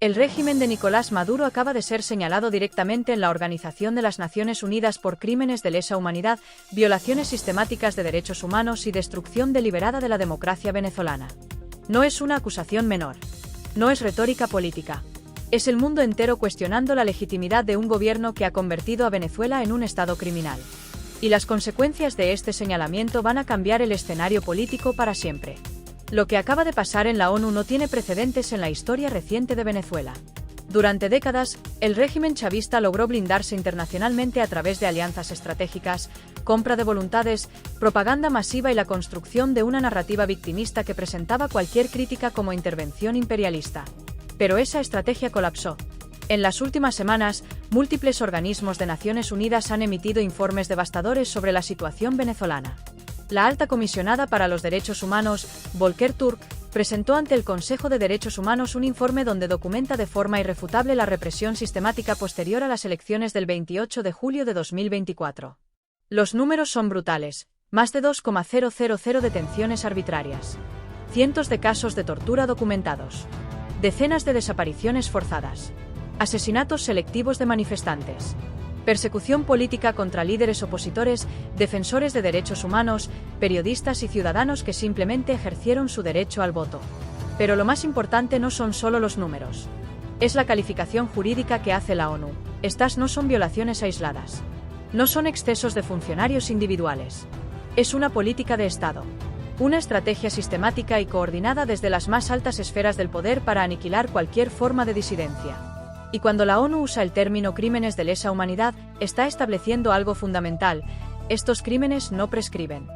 El régimen de Nicolás Maduro acaba de ser señalado directamente en la Organización de las Naciones Unidas por crímenes de lesa humanidad, violaciones sistemáticas de derechos humanos y destrucción deliberada de la democracia venezolana. No es una acusación menor. No es retórica política. Es el mundo entero cuestionando la legitimidad de un gobierno que ha convertido a Venezuela en un estado criminal. Y las consecuencias de este señalamiento van a cambiar el escenario político para siempre. Lo que acaba de pasar en la ONU no tiene precedentes en la historia reciente de Venezuela. Durante décadas, el régimen chavista logró blindarse internacionalmente a través de alianzas estratégicas, compra de voluntades, propaganda masiva y la construcción de una narrativa victimista que presentaba cualquier crítica como intervención imperialista. Pero esa estrategia colapsó. En las últimas semanas, múltiples organismos de Naciones Unidas han emitido informes devastadores sobre la situación venezolana. La alta comisionada para los derechos humanos, Volker Turk, presentó ante el Consejo de Derechos Humanos un informe donde documenta de forma irrefutable la represión sistemática posterior a las elecciones del 28 de julio de 2024. Los números son brutales: más de 2,000 detenciones arbitrarias, cientos de casos de tortura documentados, decenas de desapariciones forzadas, asesinatos selectivos de manifestantes, persecución política contra líderes opositores, defensores de derechos humanos, periodistas y ciudadanos que simplemente ejercieron su derecho al voto. Pero lo más importante no son solo los números. Es la calificación jurídica que hace la ONU. Estas no son violaciones aisladas. No son excesos de funcionarios individuales. Es una política de Estado. Una estrategia sistemática y coordinada desde las más altas esferas del poder para aniquilar cualquier forma de disidencia. Y cuando la ONU usa el término crímenes de lesa humanidad, está estableciendo algo fundamental: estos crímenes no prescriben.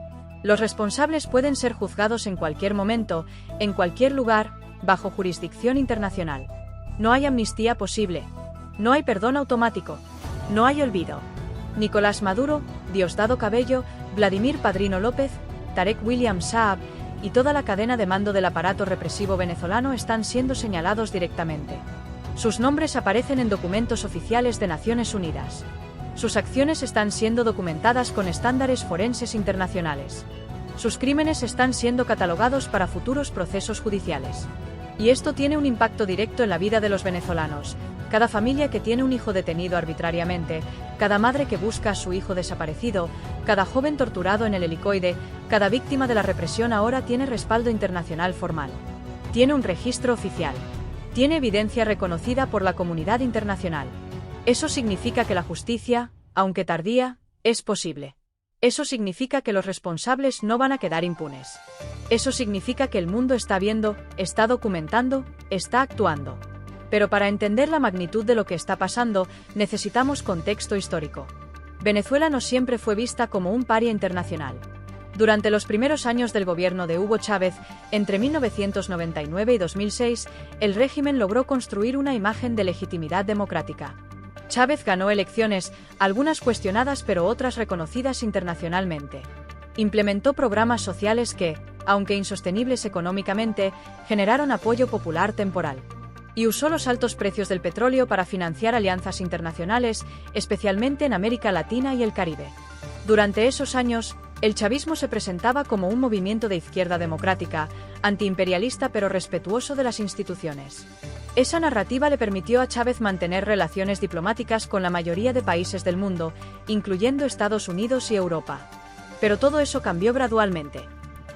Los responsables pueden ser juzgados en cualquier momento, en cualquier lugar, bajo jurisdicción internacional. No hay amnistía posible. No hay perdón automático. No hay olvido. Nicolás Maduro, Diosdado Cabello, Vladimir Padrino López, Tarek William Saab y toda la cadena de mando del aparato represivo venezolano están siendo señalados directamente. Sus nombres aparecen en documentos oficiales de Naciones Unidas. Sus acciones están siendo documentadas con estándares forenses internacionales. Sus crímenes están siendo catalogados para futuros procesos judiciales. Y esto tiene un impacto directo en la vida de los venezolanos. Cada familia que tiene un hijo detenido arbitrariamente, cada madre que busca a su hijo desaparecido, cada joven torturado en el helicoide, cada víctima de la represión ahora tiene respaldo internacional formal. Tiene un registro oficial. Tiene evidencia reconocida por la comunidad internacional. Eso significa que la justicia, aunque tardía, es posible. Eso significa que los responsables no van a quedar impunes. Eso significa que el mundo está viendo, está documentando, está actuando. Pero para entender la magnitud de lo que está pasando, necesitamos contexto histórico. Venezuela no siempre fue vista como un paria internacional. Durante los primeros años del gobierno de Hugo Chávez, entre 1999 y 2006, el régimen logró construir una imagen de legitimidad democrática. Chávez ganó elecciones, algunas cuestionadas pero otras reconocidas internacionalmente. Implementó programas sociales que, aunque insostenibles económicamente, generaron apoyo popular temporal. Y usó los altos precios del petróleo para financiar alianzas internacionales, especialmente en América Latina y el Caribe. Durante esos años, el chavismo se presentaba como un movimiento de izquierda democrática, antiimperialista pero respetuoso de las instituciones. Esa narrativa le permitió a Chávez mantener relaciones diplomáticas con la mayoría de países del mundo, incluyendo Estados Unidos y Europa. Pero todo eso cambió gradualmente.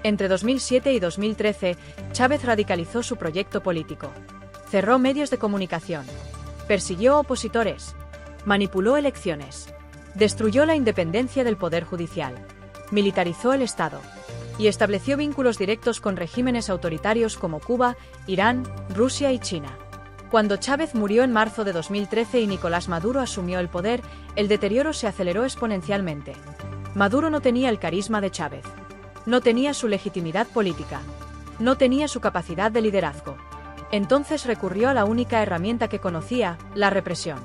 Entre 2007 y 2013, Chávez radicalizó su proyecto político. Cerró medios de comunicación. Persiguió opositores. Manipuló elecciones. Destruyó la independencia del Poder Judicial. Militarizó el Estado. Y estableció vínculos directos con regímenes autoritarios como Cuba, Irán, Rusia y China. Cuando Chávez murió en marzo de 2013 y Nicolás Maduro asumió el poder, el deterioro se aceleró exponencialmente. Maduro no tenía el carisma de Chávez. No tenía su legitimidad política. No tenía su capacidad de liderazgo. Entonces recurrió a la única herramienta que conocía, la represión.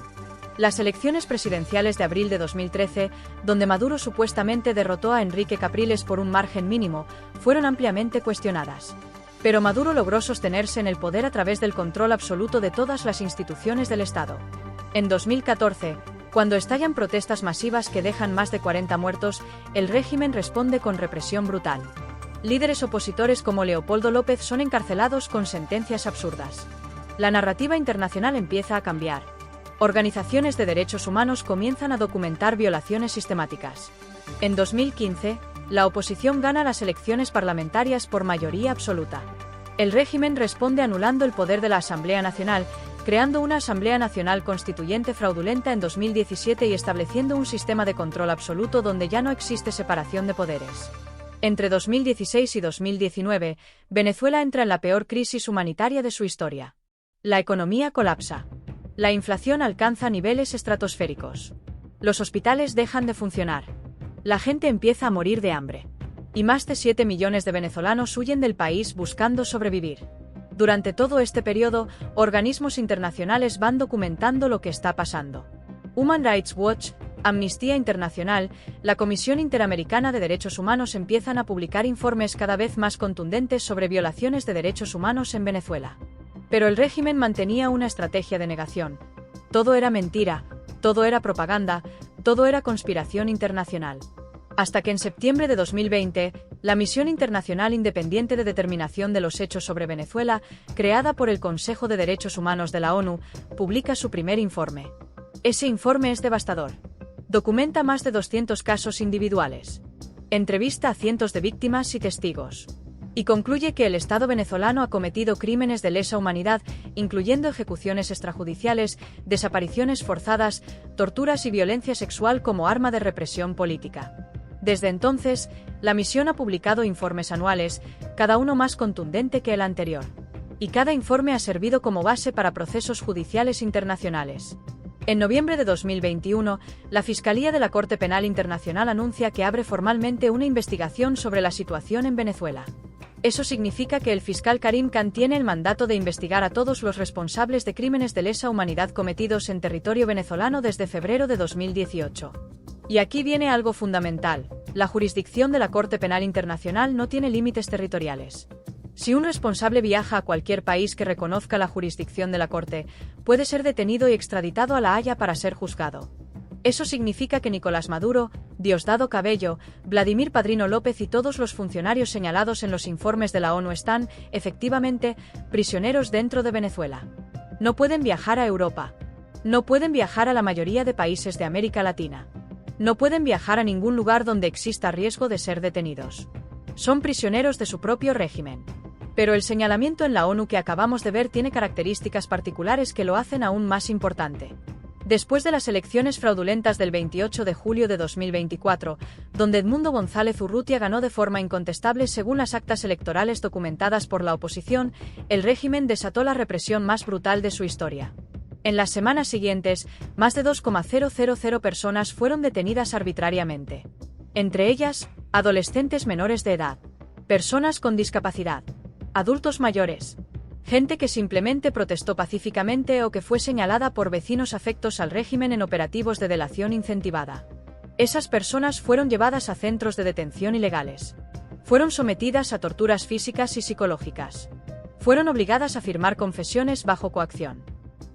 Las elecciones presidenciales de abril de 2013, donde Maduro supuestamente derrotó a Enrique Capriles por un margen mínimo, fueron ampliamente cuestionadas. Pero Maduro logró sostenerse en el poder a través del control absoluto de todas las instituciones del Estado. En 2014, cuando estallan protestas masivas que dejan más de 40 muertos, el régimen responde con represión brutal. Líderes opositores como Leopoldo López son encarcelados con sentencias absurdas. La narrativa internacional empieza a cambiar. Organizaciones de derechos humanos comienzan a documentar violaciones sistemáticas. En 2015, la oposición gana las elecciones parlamentarias por mayoría absoluta. El régimen responde anulando el poder de la Asamblea Nacional, creando una Asamblea Nacional Constituyente fraudulenta en 2017 y estableciendo un sistema de control absoluto donde ya no existe separación de poderes. Entre 2016 y 2019, Venezuela entra en la peor crisis humanitaria de su historia. La economía colapsa. La inflación alcanza niveles estratosféricos. Los hospitales dejan de funcionar. La gente empieza a morir de hambre. Y más de 7 millones de venezolanos huyen del país buscando sobrevivir. Durante todo este periodo, organismos internacionales van documentando lo que está pasando. Human Rights Watch, Amnistía Internacional, la Comisión Interamericana de Derechos Humanos empiezan a publicar informes cada vez más contundentes sobre violaciones de derechos humanos en Venezuela. Pero el régimen mantenía una estrategia de negación. Todo era mentira, todo era propaganda, todo era conspiración internacional. Hasta que en septiembre de 2020, la Misión Internacional Independiente de Determinación de los Hechos sobre Venezuela, creada por el Consejo de Derechos Humanos de la ONU, publica su primer informe. Ese informe es devastador. Documenta más de 200 casos individuales. Entrevista a cientos de víctimas y testigos. Y concluye que el Estado venezolano ha cometido crímenes de lesa humanidad, incluyendo ejecuciones extrajudiciales, desapariciones forzadas, torturas y violencia sexual como arma de represión política. Desde entonces, la misión ha publicado informes anuales, cada uno más contundente que el anterior. Y cada informe ha servido como base para procesos judiciales internacionales. En noviembre de 2021, la Fiscalía de la Corte Penal Internacional anuncia que abre formalmente una investigación sobre la situación en Venezuela. Eso significa que el fiscal Karim Khan tiene el mandato de investigar a todos los responsables de crímenes de lesa humanidad cometidos en territorio venezolano desde febrero de 2018. Y aquí viene algo fundamental: la jurisdicción de la Corte Penal Internacional no tiene límites territoriales. Si un responsable viaja a cualquier país que reconozca la jurisdicción de la Corte, puede ser detenido y extraditado a La Haya para ser juzgado. Eso significa que Nicolás Maduro, Diosdado Cabello, Vladimir Padrino López y todos los funcionarios señalados en los informes de la ONU están, efectivamente, prisioneros dentro de Venezuela. No pueden viajar a Europa. No pueden viajar a la mayoría de países de América Latina. No pueden viajar a ningún lugar donde exista riesgo de ser detenidos. Son prisioneros de su propio régimen. Pero el señalamiento en la ONU que acabamos de ver tiene características particulares que lo hacen aún más importante. Después de las elecciones fraudulentas del 28 de julio de 2024, donde Edmundo González Urrutia ganó de forma incontestable según las actas electorales documentadas por la oposición, el régimen desató la represión más brutal de su historia. En las semanas siguientes, más de 2,000 personas fueron detenidas arbitrariamente. Entre ellas, adolescentes menores de edad, personas con discapacidad, adultos mayores, gente que simplemente protestó pacíficamente o que fue señalada por vecinos afectos al régimen en operativos de delación incentivada. Esas personas fueron llevadas a centros de detención ilegales. Fueron sometidas a torturas físicas y psicológicas. Fueron obligadas a firmar confesiones bajo coacción.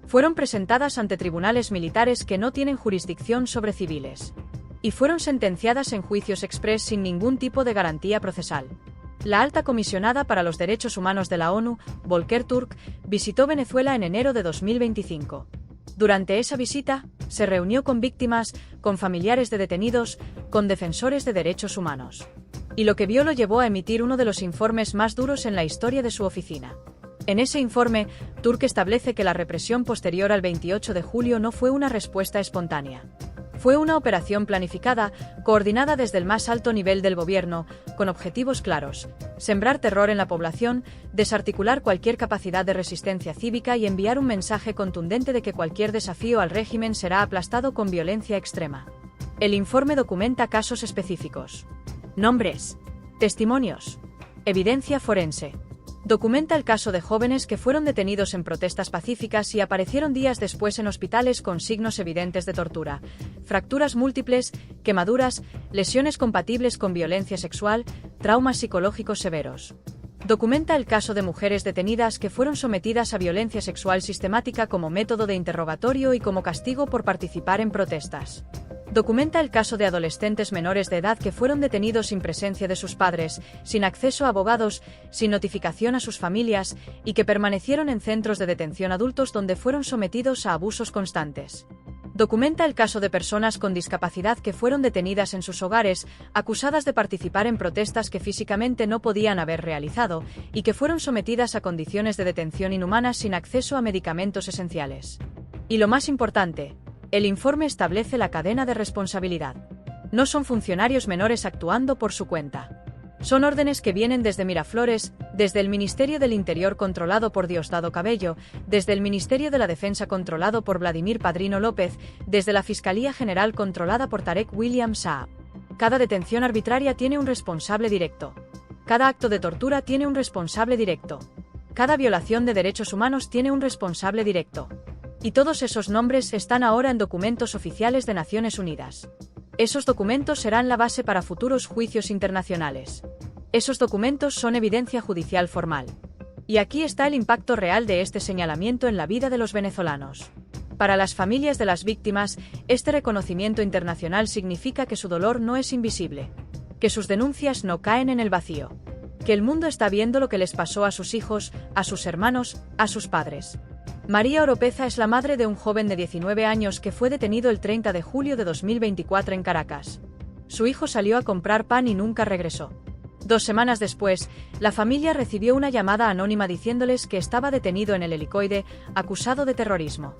Fueron presentadas ante tribunales militares que no tienen jurisdicción sobre civiles. Y fueron sentenciadas en juicios exprés sin ningún tipo de garantía procesal. La alta comisionada para los derechos humanos de la ONU, Volker Turk, visitó Venezuela en enero de 2025. Durante esa visita, se reunió con víctimas, con familiares de detenidos, con defensores de derechos humanos. Y lo que vio lo llevó a emitir uno de los informes más duros en la historia de su oficina. En ese informe, Turk establece que la represión posterior al 28 de julio no fue una respuesta espontánea. Fue una operación planificada, coordinada desde el más alto nivel del gobierno, con objetivos claros: sembrar terror en la población, desarticular cualquier capacidad de resistencia cívica y enviar un mensaje contundente de que cualquier desafío al régimen será aplastado con violencia extrema. El informe documenta casos específicos. Nombres. Testimonios. Evidencia forense. Documenta el caso de jóvenes que fueron detenidos en protestas pacíficas y aparecieron días después en hospitales con signos evidentes de tortura, fracturas múltiples, quemaduras, lesiones compatibles con violencia sexual, traumas psicológicos severos. Documenta el caso de mujeres detenidas que fueron sometidas a violencia sexual sistemática como método de interrogatorio y como castigo por participar en protestas. Documenta el caso de adolescentes menores de edad que fueron detenidos sin presencia de sus padres, sin acceso a abogados, sin notificación a sus familias, y que permanecieron en centros de detención adultos donde fueron sometidos a abusos constantes. Documenta el caso de personas con discapacidad que fueron detenidas en sus hogares, acusadas de participar en protestas que físicamente no podían haber realizado, y que fueron sometidas a condiciones de detención inhumanas sin acceso a medicamentos esenciales. Y lo más importante, el informe establece la cadena de responsabilidad. No son funcionarios menores actuando por su cuenta. Son órdenes que vienen desde Miraflores, desde el Ministerio del Interior controlado por Diosdado Cabello, desde el Ministerio de la Defensa controlado por Vladimir Padrino López, desde la Fiscalía General controlada por Tarek William Saab. Cada detención arbitraria tiene un responsable directo. Cada acto de tortura tiene un responsable directo. Cada violación de derechos humanos tiene un responsable directo. Y todos esos nombres están ahora en documentos oficiales de Naciones Unidas. Esos documentos serán la base para futuros juicios internacionales. Esos documentos son evidencia judicial formal. Y aquí está el impacto real de este señalamiento en la vida de los venezolanos. Para las familias de las víctimas, este reconocimiento internacional significa que su dolor no es invisible, que sus denuncias no caen en el vacío, que el mundo está viendo lo que les pasó a sus hijos, a sus hermanos, a sus padres. María Oropeza es la madre de un joven de 19 años que fue detenido el 30 de julio de 2024 en Caracas. Su hijo salió a comprar pan y nunca regresó. 2 semanas después, la familia recibió una llamada anónima diciéndoles que estaba detenido en el helicoide, acusado de terrorismo.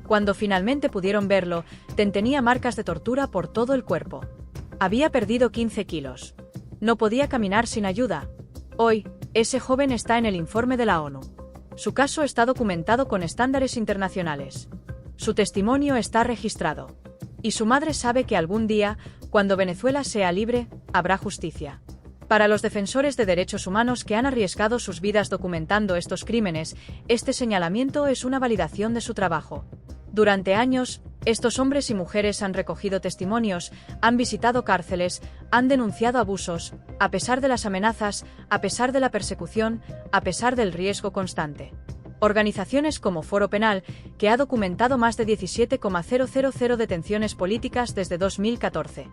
Cuando finalmente pudieron verlo, tenía marcas de tortura por todo el cuerpo. Había perdido 15 kilos. No podía caminar sin ayuda. Hoy, ese joven está en el informe de la ONU. Su caso está documentado con estándares internacionales. Su testimonio está registrado. Y su madre sabe que algún día, cuando Venezuela sea libre, habrá justicia. Para los defensores de derechos humanos que han arriesgado sus vidas documentando estos crímenes, este señalamiento es una validación de su trabajo. Durante años, estos hombres y mujeres han recogido testimonios, han visitado cárceles, han denunciado abusos, a pesar de las amenazas, a pesar de la persecución, a pesar del riesgo constante. Organizaciones como Foro Penal, que ha documentado más de 17,000 detenciones políticas desde 2014.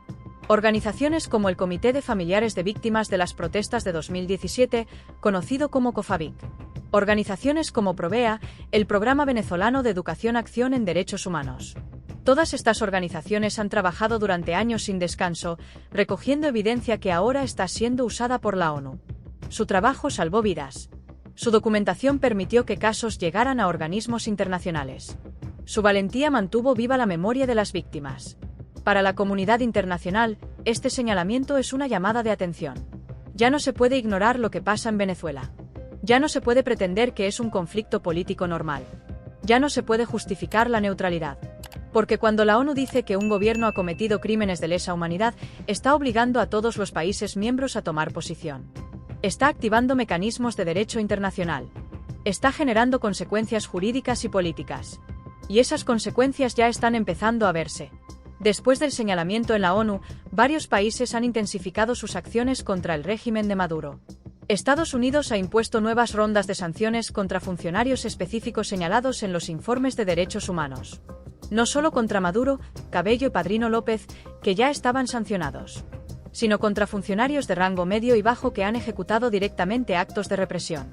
Organizaciones como el Comité de Familiares de Víctimas de las Protestas de 2017, conocido como COFAVIC. Organizaciones como Provea, el Programa Venezolano de Educación Acción en Derechos Humanos. Todas estas organizaciones han trabajado durante años sin descanso, recogiendo evidencia que ahora está siendo usada por la ONU. Su trabajo salvó vidas. Su documentación permitió que casos llegaran a organismos internacionales. Su valentía mantuvo viva la memoria de las víctimas. Para la comunidad internacional, este señalamiento es una llamada de atención. Ya no se puede ignorar lo que pasa en Venezuela. Ya no se puede pretender que es un conflicto político normal. Ya no se puede justificar la neutralidad. Porque cuando la ONU dice que un gobierno ha cometido crímenes de lesa humanidad, está obligando a todos los países miembros a tomar posición. Está activando mecanismos de derecho internacional. Está generando consecuencias jurídicas y políticas. Y esas consecuencias ya están empezando a verse. Después del señalamiento en la ONU, varios países han intensificado sus acciones contra el régimen de Maduro. Estados Unidos ha impuesto nuevas rondas de sanciones contra funcionarios específicos señalados en los informes de derechos humanos. No solo contra Maduro, Cabello y Padrino López, que ya estaban sancionados, sino contra funcionarios de rango medio y bajo que han ejecutado directamente actos de represión.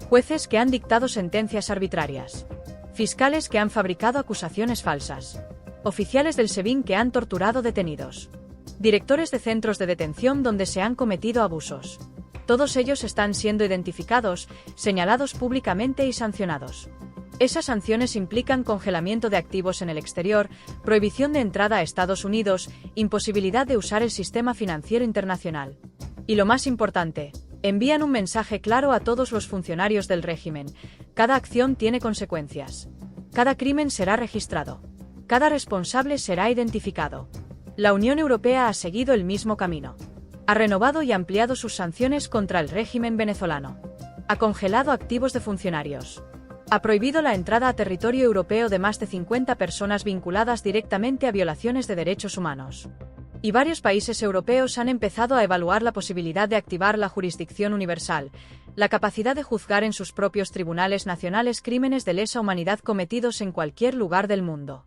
Jueces que han dictado sentencias arbitrarias. Fiscales que han fabricado acusaciones falsas. Oficiales del SEBIN que han torturado detenidos. Directores de centros de detención donde se han cometido abusos. Todos ellos están siendo identificados, señalados públicamente y sancionados. Esas sanciones implican congelamiento de activos en el exterior, prohibición de entrada a Estados Unidos, imposibilidad de usar el sistema financiero internacional. Y lo más importante, envían un mensaje claro a todos los funcionarios del régimen: cada acción tiene consecuencias. Cada crimen será registrado. Cada responsable será identificado. La Unión Europea ha seguido el mismo camino. Ha renovado y ampliado sus sanciones contra el régimen venezolano. Ha congelado activos de funcionarios. Ha prohibido la entrada a territorio europeo de más de 50 personas vinculadas directamente a violaciones de derechos humanos. Y varios países europeos han empezado a evaluar la posibilidad de activar la jurisdicción universal, la capacidad de juzgar en sus propios tribunales nacionales crímenes de lesa humanidad cometidos en cualquier lugar del mundo.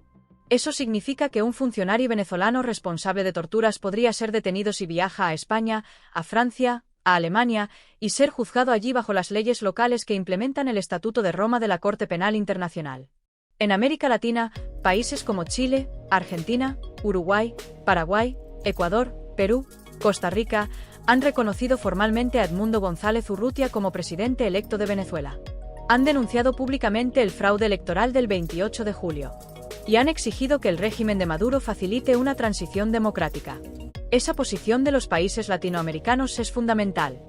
Eso significa que un funcionario venezolano responsable de torturas podría ser detenido si viaja a España, a Francia, a Alemania, y ser juzgado allí bajo las leyes locales que implementan el Estatuto de Roma de la Corte Penal Internacional. En América Latina, países como Chile, Argentina, Uruguay, Paraguay, Ecuador, Perú, Costa Rica, han reconocido formalmente a Edmundo González Urrutia como presidente electo de Venezuela. Han denunciado públicamente el fraude electoral del 28 de julio. Y han exigido que el régimen de Maduro facilite una transición democrática. Esa posición de los países latinoamericanos es fundamental,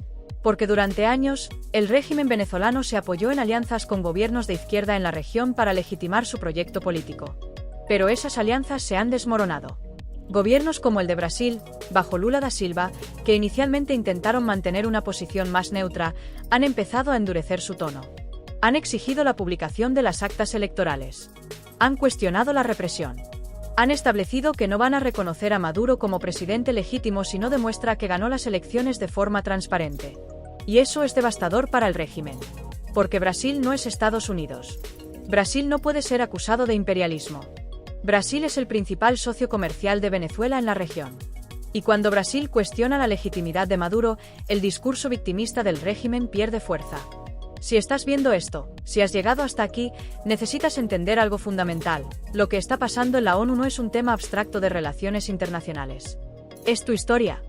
porque durante años, el régimen venezolano se apoyó en alianzas con gobiernos de izquierda en la región para legitimar su proyecto político. Pero esas alianzas se han desmoronado. Gobiernos como el de Brasil, bajo Lula da Silva, que inicialmente intentaron mantener una posición más neutra, han empezado a endurecer su tono. Han exigido la publicación de las actas electorales. Han cuestionado la represión. Han establecido que no van a reconocer a Maduro como presidente legítimo si no demuestra que ganó las elecciones de forma transparente. Y eso es devastador para el régimen. Porque Brasil no es Estados Unidos. Brasil no puede ser acusado de imperialismo. Brasil es el principal socio comercial de Venezuela en la región. Y cuando Brasil cuestiona la legitimidad de Maduro, el discurso victimista del régimen pierde fuerza. Si estás viendo esto, si has llegado hasta aquí, necesitas entender algo fundamental. Lo que está pasando en la ONU no es un tema abstracto de relaciones internacionales. Es tu historia.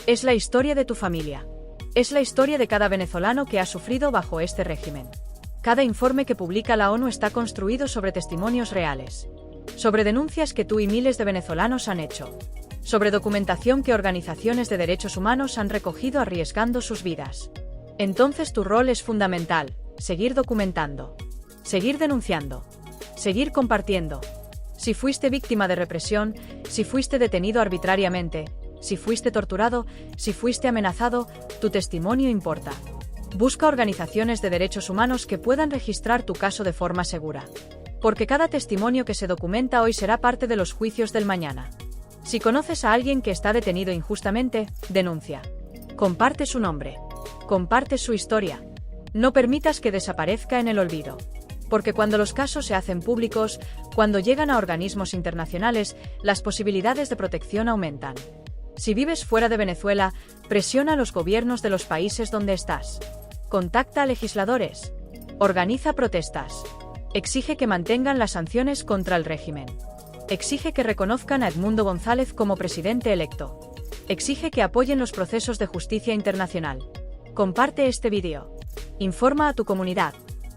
Es la historia de tu familia. Es la historia de cada venezolano que ha sufrido bajo este régimen. Cada informe que publica la ONU está construido sobre testimonios reales. Sobre denuncias que tú y miles de venezolanos han hecho. Sobre documentación que organizaciones de derechos humanos han recogido arriesgando sus vidas. Entonces tu rol es fundamental, seguir documentando, seguir denunciando, seguir compartiendo. Si fuiste víctima de represión, si fuiste detenido arbitrariamente, si fuiste torturado, si fuiste amenazado, tu testimonio importa. Busca organizaciones de derechos humanos que puedan registrar tu caso de forma segura. Porque cada testimonio que se documenta hoy será parte de los juicios del mañana. Si conoces a alguien que está detenido injustamente, denuncia. Comparte su nombre. Comparte su historia. No permitas que desaparezca en el olvido. Porque cuando los casos se hacen públicos, cuando llegan a organismos internacionales, las posibilidades de protección aumentan. Si vives fuera de Venezuela, presiona a los gobiernos de los países donde estás. Contacta a legisladores. Organiza protestas. Exige que mantengan las sanciones contra el régimen. Exige que reconozcan a Edmundo González como presidente electo. Exige que apoyen los procesos de justicia internacional. Comparte este vídeo. Informa a tu comunidad.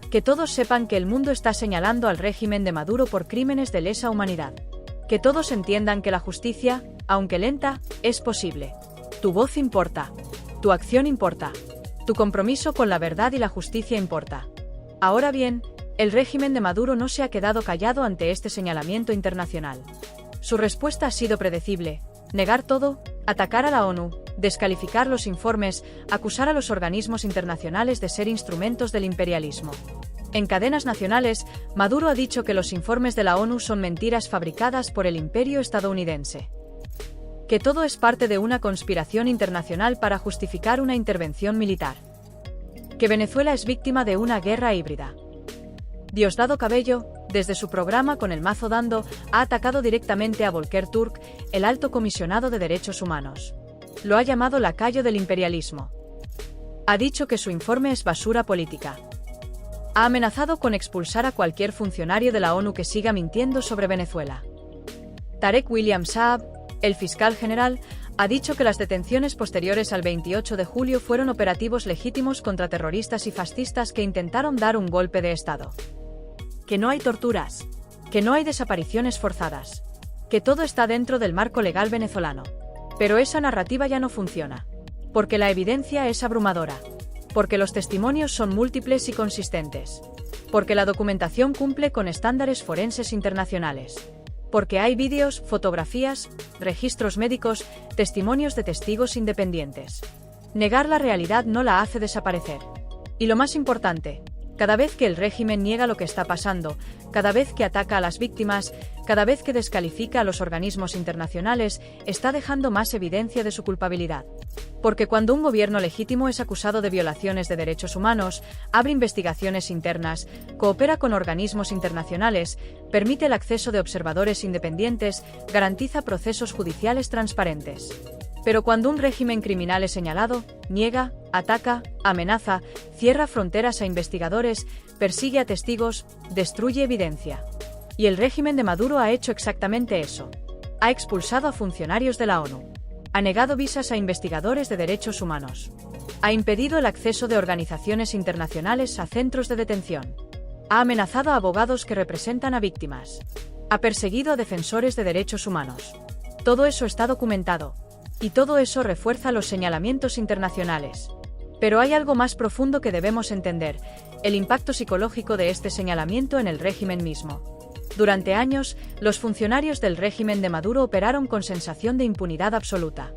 Que todos sepan que el mundo está señalando al régimen de Maduro por crímenes de lesa humanidad. Que todos entiendan que la justicia, aunque lenta, es posible. Tu voz importa. Tu acción importa. Tu compromiso con la verdad y la justicia importa. Ahora bien, el régimen de Maduro no se ha quedado callado ante este señalamiento internacional. Su respuesta ha sido predecible: negar todo, atacar a la ONU, descalificar los informes, acusar a los organismos internacionales de ser instrumentos del imperialismo. En cadenas nacionales, Maduro ha dicho que los informes de la ONU son mentiras fabricadas por el imperio estadounidense. Que todo es parte de una conspiración internacional para justificar una intervención militar. Que Venezuela es víctima de una guerra híbrida. Diosdado Cabello, desde su programa Con el Mazo Dando, ha atacado directamente a Volker Turk, el alto comisionado de derechos humanos. Lo ha llamado lacayo del imperialismo. Ha dicho que su informe es basura política. Ha amenazado con expulsar a cualquier funcionario de la ONU que siga mintiendo sobre Venezuela. Tarek William Saab, el fiscal general, ha dicho que las detenciones posteriores al 28 de julio fueron operativos legítimos contra terroristas y fascistas que intentaron dar un golpe de Estado. Que no hay torturas, que no hay desapariciones forzadas, que todo está dentro del marco legal venezolano. Pero esa narrativa ya no funciona, porque la evidencia es abrumadora, porque los testimonios son múltiples y consistentes, porque la documentación cumple con estándares forenses internacionales, porque hay vídeos, fotografías, registros médicos, testimonios de testigos independientes. Negar la realidad no la hace desaparecer. Y lo más importante, cada vez que el régimen niega lo que está pasando, cada vez que ataca a las víctimas, cada vez que descalifica a los organismos internacionales, está dejando más evidencia de su culpabilidad. Porque cuando un gobierno legítimo es acusado de violaciones de derechos humanos, abre investigaciones internas, coopera con organismos internacionales, permite el acceso de observadores independientes, garantiza procesos judiciales transparentes. Pero cuando un régimen criminal es señalado, niega, ataca, amenaza, cierra fronteras a investigadores, persigue a testigos, destruye evidencia. Y el régimen de Maduro ha hecho exactamente eso. Ha expulsado a funcionarios de la ONU. Ha negado visas a investigadores de derechos humanos. Ha impedido el acceso de organizaciones internacionales a centros de detención. Ha amenazado a abogados que representan a víctimas. Ha perseguido a defensores de derechos humanos. Todo eso está documentado. Y todo eso refuerza los señalamientos internacionales. Pero hay algo más profundo que debemos entender: el impacto psicológico de este señalamiento en el régimen mismo. Durante años, los funcionarios del régimen de Maduro operaron con sensación de impunidad absoluta.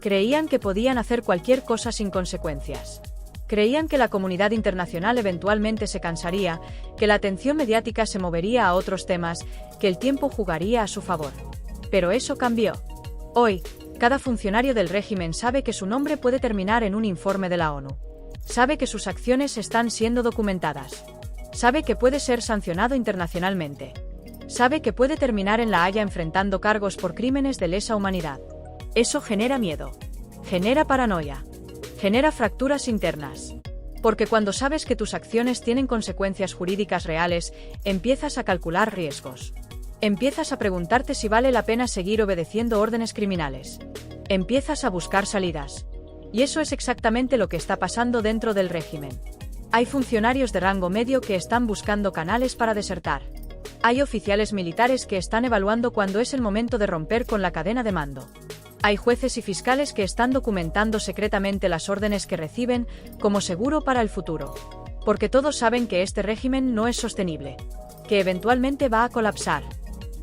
Creían que podían hacer cualquier cosa sin consecuencias. Creían que la comunidad internacional eventualmente se cansaría, que la atención mediática se movería a otros temas, que el tiempo jugaría a su favor. Pero eso cambió. Hoy, cada funcionario del régimen sabe que su nombre puede terminar en un informe de la ONU. Sabe que sus acciones están siendo documentadas. Sabe que puede ser sancionado internacionalmente. Sabe que puede terminar en La Haya enfrentando cargos por crímenes de lesa humanidad. Eso genera miedo. Genera paranoia. Genera fracturas internas. Porque cuando sabes que tus acciones tienen consecuencias jurídicas reales, empiezas a calcular riesgos. Empiezas a preguntarte si vale la pena seguir obedeciendo órdenes criminales. Empiezas a buscar salidas. Y eso es exactamente lo que está pasando dentro del régimen. Hay funcionarios de rango medio que están buscando canales para desertar. Hay oficiales militares que están evaluando cuándo es el momento de romper con la cadena de mando. Hay jueces y fiscales que están documentando secretamente las órdenes que reciben como seguro para el futuro. Porque todos saben que este régimen no es sostenible, que eventualmente va a colapsar.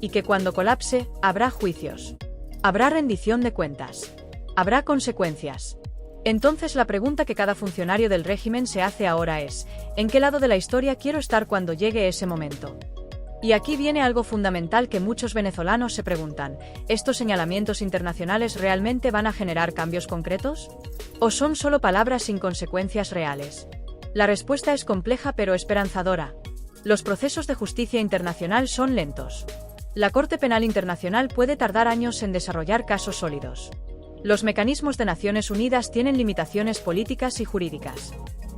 Y que cuando colapse, habrá juicios. Habrá rendición de cuentas. Habrá consecuencias. Entonces la pregunta que cada funcionario del régimen se hace ahora es: ¿en qué lado de la historia quiero estar cuando llegue ese momento? Y aquí viene algo fundamental que muchos venezolanos se preguntan: ¿estos señalamientos internacionales realmente van a generar cambios concretos? ¿O son solo palabras sin consecuencias reales? La respuesta es compleja pero esperanzadora. Los procesos de justicia internacional son lentos. La Corte Penal Internacional puede tardar años en desarrollar casos sólidos. Los mecanismos de Naciones Unidas tienen limitaciones políticas y jurídicas.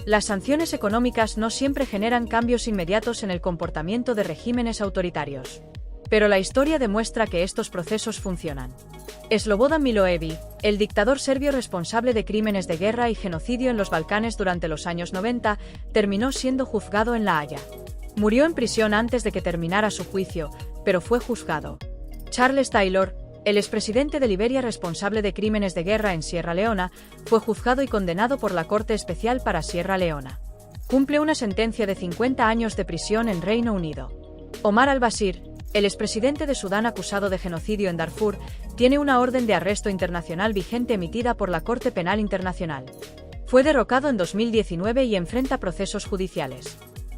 Las sanciones económicas no siempre generan cambios inmediatos en el comportamiento de regímenes autoritarios. Pero la historia demuestra que estos procesos funcionan. Slobodan Milošević, el dictador serbio responsable de crímenes de guerra y genocidio en los Balcanes durante los años 90, terminó siendo juzgado en La Haya. Murió en prisión antes de que terminara su juicio, pero fue juzgado. Charles Taylor, el expresidente de Liberia responsable de crímenes de guerra en Sierra Leona, fue juzgado y condenado por la Corte Especial para Sierra Leona. Cumple una sentencia de 50 años de prisión en Reino Unido. Omar al-Bashir, el expresidente de Sudán acusado de genocidio en Darfur, tiene una orden de arresto internacional vigente emitida por la Corte Penal Internacional. Fue derrocado en 2019 y enfrenta procesos judiciales.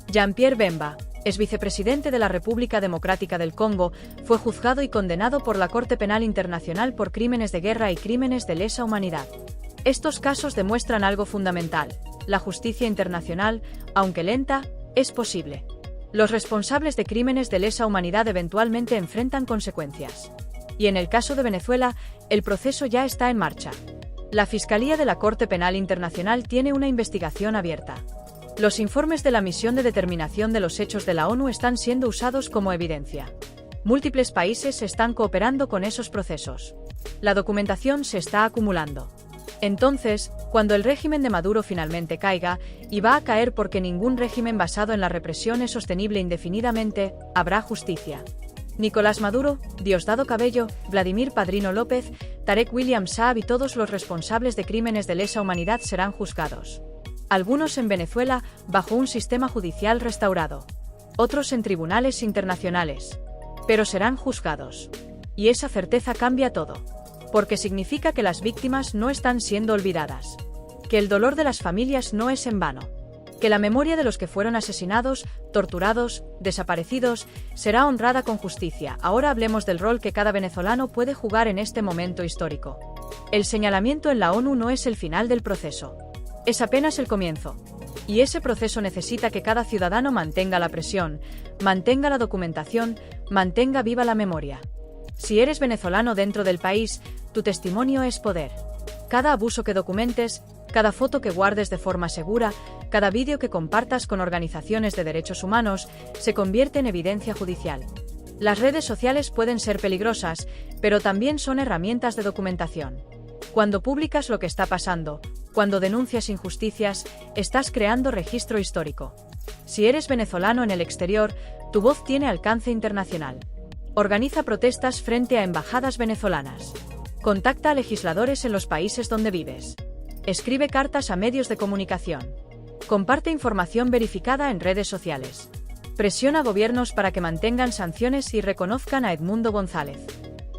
Jean-Pierre Bemba, ex vicepresidente de la República Democrática del Congo, fue juzgado y condenado por la Corte Penal Internacional por crímenes de guerra y crímenes de lesa humanidad. Estos casos demuestran algo fundamental: la justicia internacional, aunque lenta, es posible. Los responsables de crímenes de lesa humanidad eventualmente enfrentan consecuencias. Y en el caso de Venezuela, el proceso ya está en marcha. La Fiscalía de la Corte Penal Internacional tiene una investigación abierta. Los informes de la Misión de Determinación de los Hechos de la ONU están siendo usados como evidencia. Múltiples países están cooperando con esos procesos. La documentación se está acumulando. Entonces, cuando el régimen de Maduro finalmente caiga, y va a caer porque ningún régimen basado en la represión es sostenible indefinidamente, habrá justicia. Nicolás Maduro, Diosdado Cabello, Vladimir Padrino López, Tarek William Saab y todos los responsables de crímenes de lesa humanidad serán juzgados. Algunos en Venezuela, bajo un sistema judicial restaurado. Otros en tribunales internacionales. Pero serán juzgados. Y esa certeza cambia todo. Porque significa que las víctimas no están siendo olvidadas. Que el dolor de las familias no es en vano. Que la memoria de los que fueron asesinados, torturados, desaparecidos, será honrada con justicia. Ahora hablemos del rol que cada venezolano puede jugar en este momento histórico. El señalamiento en la ONU no es el final del proceso. Es apenas el comienzo. Y ese proceso necesita que cada ciudadano mantenga la presión, mantenga la documentación, mantenga viva la memoria. Si eres venezolano dentro del país, tu testimonio es poder. Cada abuso que documentes, cada foto que guardes de forma segura, cada vídeo que compartas con organizaciones de derechos humanos, se convierte en evidencia judicial. Las redes sociales pueden ser peligrosas, pero también son herramientas de documentación. Cuando publicas lo que está pasando, cuando denuncias injusticias, estás creando registro histórico. Si eres venezolano en el exterior, tu voz tiene alcance internacional. Organiza protestas frente a embajadas venezolanas. Contacta a legisladores en los países donde vives. Escribe cartas a medios de comunicación. Comparte información verificada en redes sociales. Presiona a gobiernos para que mantengan sanciones y reconozcan a Edmundo González.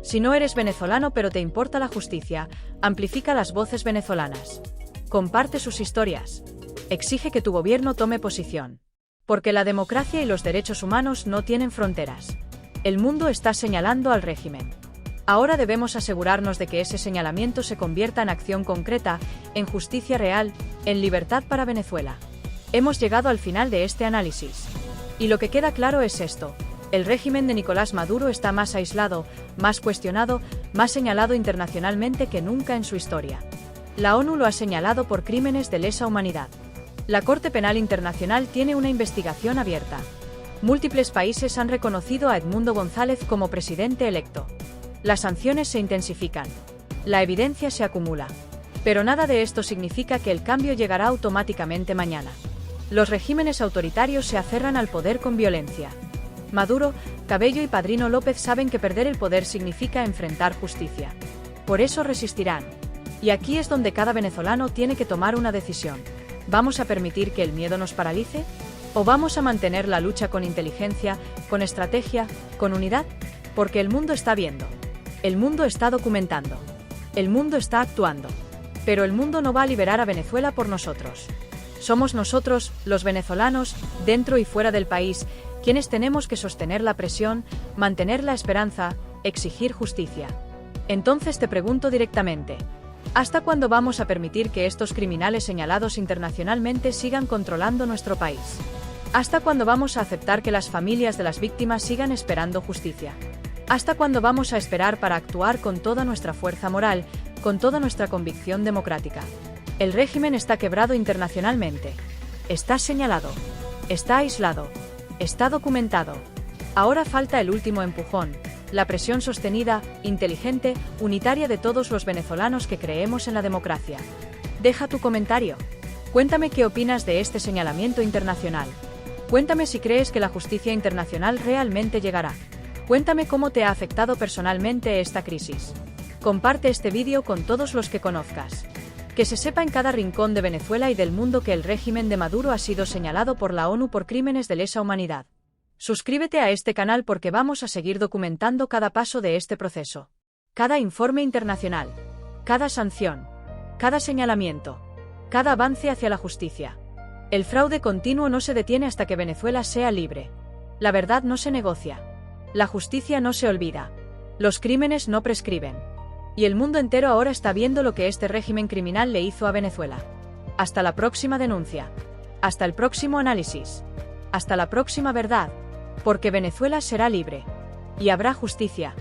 Si no eres venezolano pero te importa la justicia, amplifica las voces venezolanas. Comparte sus historias. Exige que tu gobierno tome posición. Porque la democracia y los derechos humanos no tienen fronteras. El mundo está señalando al régimen. Ahora debemos asegurarnos de que ese señalamiento se convierta en acción concreta, en justicia real, en libertad para Venezuela. Hemos llegado al final de este análisis. Y lo que queda claro es esto: el régimen de Nicolás Maduro está más aislado, más cuestionado, más señalado internacionalmente que nunca en su historia. La ONU lo ha señalado por crímenes de lesa humanidad. La Corte Penal Internacional tiene una investigación abierta. Múltiples países han reconocido a Edmundo González como presidente electo. Las sanciones se intensifican. La evidencia se acumula. Pero nada de esto significa que el cambio llegará automáticamente mañana. Los regímenes autoritarios se aferran al poder con violencia. Maduro, Cabello y Padrino López saben que perder el poder significa enfrentar justicia. Por eso resistirán. Y aquí es donde cada venezolano tiene que tomar una decisión. ¿Vamos a permitir que el miedo nos paralice? ¿O vamos a mantener la lucha con inteligencia, con estrategia, con unidad? Porque el mundo está viendo. El mundo está documentando. El mundo está actuando. Pero el mundo no va a liberar a Venezuela por nosotros. Somos nosotros, los venezolanos, dentro y fuera del país, quienes tenemos que sostener la presión, mantener la esperanza, exigir justicia. Entonces te pregunto directamente: ¿hasta cuándo vamos a permitir que estos criminales señalados internacionalmente sigan controlando nuestro país? ¿Hasta cuándo vamos a aceptar que las familias de las víctimas sigan esperando justicia? ¿Hasta cuándo vamos a esperar para actuar con toda nuestra fuerza moral, con toda nuestra convicción democrática? El régimen está quebrado internacionalmente. Está señalado. Está aislado. Está documentado. Ahora falta el último empujón, la presión sostenida, inteligente, unitaria de todos los venezolanos que creemos en la democracia. Deja tu comentario. Cuéntame qué opinas de este señalamiento internacional. Cuéntame si crees que la justicia internacional realmente llegará. Cuéntame cómo te ha afectado personalmente esta crisis. Comparte este vídeo con todos los que conozcas. Que se sepa en cada rincón de Venezuela y del mundo que el régimen de Maduro ha sido señalado por la ONU por crímenes de lesa humanidad. Suscríbete a este canal porque vamos a seguir documentando cada paso de este proceso. Cada informe internacional. Cada sanción. Cada señalamiento. Cada avance hacia la justicia. El fraude continuo no se detiene hasta que Venezuela sea libre. La verdad no se negocia. La justicia no se olvida. Los crímenes no prescriben. Y el mundo entero ahora está viendo lo que este régimen criminal le hizo a Venezuela. Hasta la próxima denuncia. Hasta el próximo análisis. Hasta la próxima verdad. Porque Venezuela será libre. Y habrá justicia.